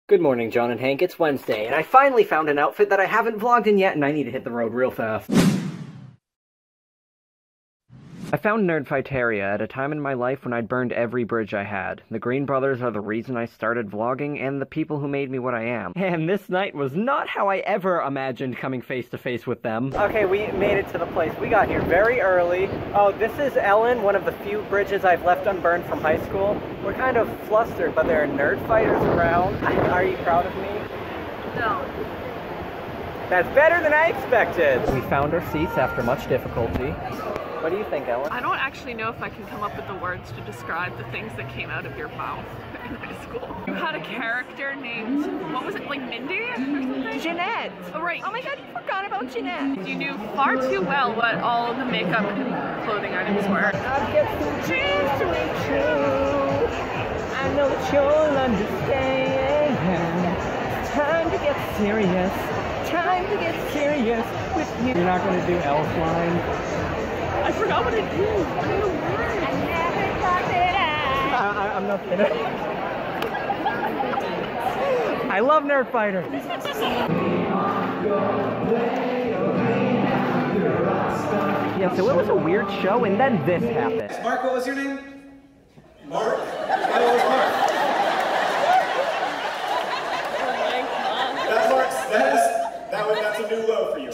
Good morning, John and Hank. It's Wednesday, and I finally found an outfit that I haven't vlogged in yet, and I need to hit the road real fast. I found Nerdfighteria at a time in my life when I'd burned every bridge I had. The Green Brothers are the reason I started vlogging, and the people who made me what I am. And this night was not how I ever imagined coming face to face with them. Okay, we made it to the place. We got here very early. Oh, this is Ellen, one of the few bridges I've left unburned from high school. We're kind of flustered, but there are nerd fighters around. Are you proud of me? No. That's better than I expected! We found our seats after much difficulty. What do you think, Ellen? I don't actually know if I can come up with the words to describe the things that came out of your mouth in high school. You had a character named, what was it, like Mindy or something? Jeanette. Oh, right. Oh my god, you forgot about Jeanette. You knew far too well what all the makeup and clothing items were. I've got some dreams to make true. I know that you'll understand. It's time to get serious. Time to get serious with you. You're not gonna do Elf line? I forgot what it is. I don't know why. I never thought that I'm not kidding. I love Nerd Fighter. Yeah, so it was a weird show, and then this happened. Mark, what was your name? Mark? What was Mark? That marks, that's a new low for you.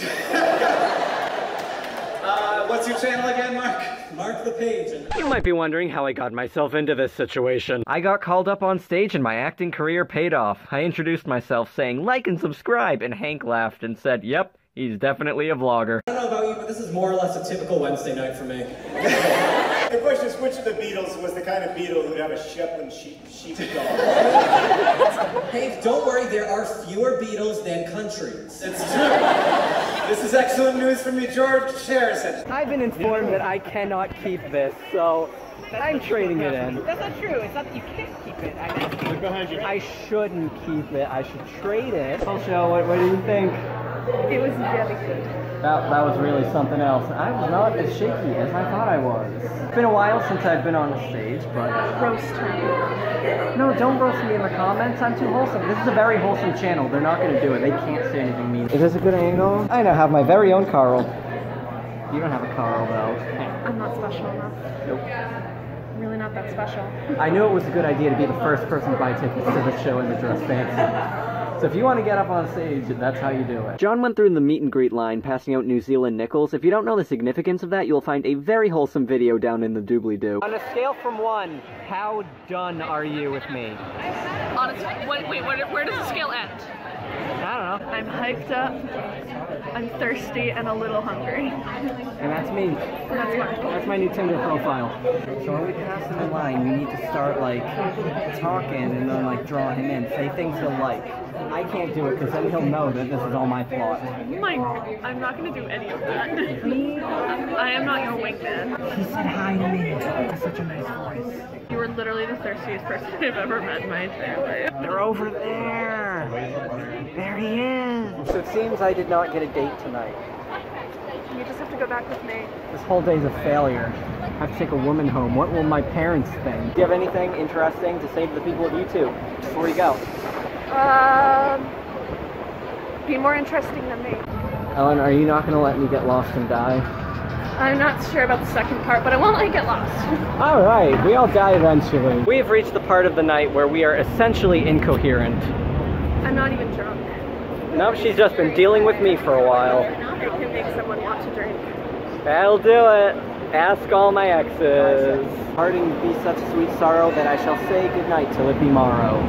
What's your channel again, Mark? MarkThePage. You might be wondering how I got myself into this situation. I got called up on stage and my acting career paid off. I introduced myself saying, like and subscribe, and Hank laughed and said, yep, he's definitely a vlogger. I don't know about you, but this is more or less a typical Wednesday night for me. The question is, which of the Beatles was the kind of Beatle who'd have a Shetland sheepdog? Hey, don't worry, there are fewer Beatles than countries. It's true. This is excellent news from me, George Harrison. I've been informed that I cannot keep this, so I'm trading it in. That's not true. It's not that you can't keep it. I shouldn't keep it. I should trade it. Show, what do you think? It was very good. That was really something else. I was not as shaky as I thought I was. It's been a while since I've been on the stage, but... Roast me. No, don't roast me in the comments. I'm too wholesome. This is a very wholesome channel. They're not going to do it. They can't say anything mean. Is this a good angle? I now have my very own Carl. You don't have a Carl, though. I'm not special enough. Nope. I'm really not that special. I knew it was a good idea to be the first person to buy tickets to the show in the dress fancy. So if you want to get up on stage, that's how you do it. John went through the meet and greet line, passing out New Zealand nickels. If you don't know the significance of that, you'll find a very wholesome video down in the doobly-doo. On a scale from 1, how done are you with me? Honestly, where does the scale end? I don't know. I'm hyped up, I'm thirsty, and a little hungry. And that's me. That's Mark. That's my new Tinder profile. So when we pass in the line, we need to start, like, talking and then, like, draw him in. Say things he'll like. I can't do it, because then he'll know that this is all my plot. Mike, I'm not going to do any of that. I am not your wingman. He said hi to me. That's such a nice voice. You were literally the thirstiest person I've ever met in my entire life. They're over there. There he is. So it seems I did not get a date tonight. You just have to go back with me. This whole day's a failure. I have to take a woman home. What will my parents think? Do you have anything interesting to say to the people of YouTube before you go? Be more interesting than me. Ellen, are you not going to let me get lost and die? I'm not sure about the second part, but I won't let you get lost. Alright, we all die eventually. We have reached the part of the night where we are essentially incoherent. I'm not even drunk. Nope, she's just been dealing with me for a while. I can make someone want to drink. That'll do it. Ask all my exes. Parting be such sweet sorrow that I shall say goodnight till it be morrow.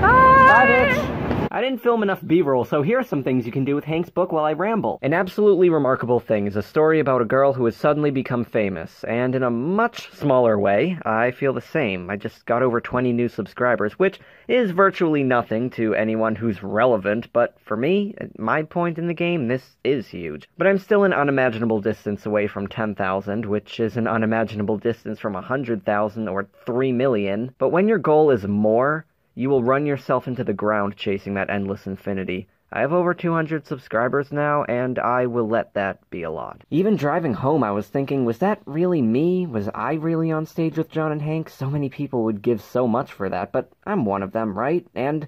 Bye, bitch! I didn't film enough B-roll, so here are some things you can do with Hank's book while I ramble. An absolutely remarkable thing is a story about a girl who has suddenly become famous, and in a much smaller way, I feel the same. I just got over 20 new subscribers, which is virtually nothing to anyone who's relevant, but for me, at my point in the game, this is huge. But I'm still an unimaginable distance away from 10,000, which is an unimaginable distance from 100,000 or 3 million. But when your goal is more, you will run yourself into the ground chasing that endless infinity. I have over 200 subscribers now, and I will let that be a lot. Even driving home, I was thinking, was that really me? Was I really on stage with John and Hank? So many people would give so much for that, but I'm one of them, right? And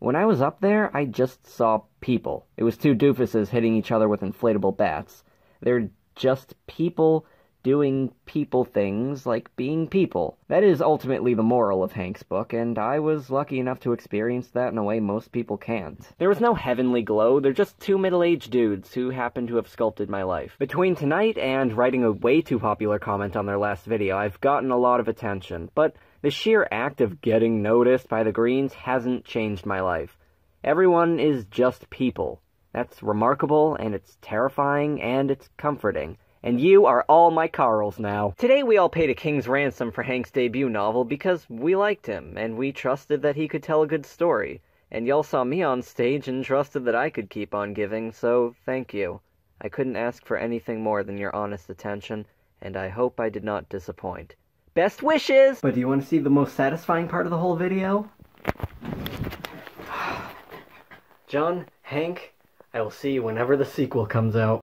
When I was up there, I just saw people. It was two doofuses hitting each other with inflatable bats. They're just people doing people things like being people. That is ultimately the moral of Hank's book, and I was lucky enough to experience that in a way most people can't. There was no heavenly glow, they're just two middle-aged dudes who happen to have sculpted my life. Between tonight and writing a way too popular comment on their last video, I've gotten a lot of attention, but the sheer act of getting noticed by the Greens hasn't changed my life. Everyone is just people. That's remarkable, and it's terrifying, and it's comforting. And you are all my Carls now. Today we all paid a king's ransom for Hank's debut novel because we liked him, and we trusted that he could tell a good story. And y'all saw me on stage and trusted that I could keep on giving, so thank you. I couldn't ask for anything more than your honest attention, and I hope I did not disappoint. Best wishes! But do you want to see the most satisfying part of the whole video? John, Hank, I will see you whenever the sequel comes out.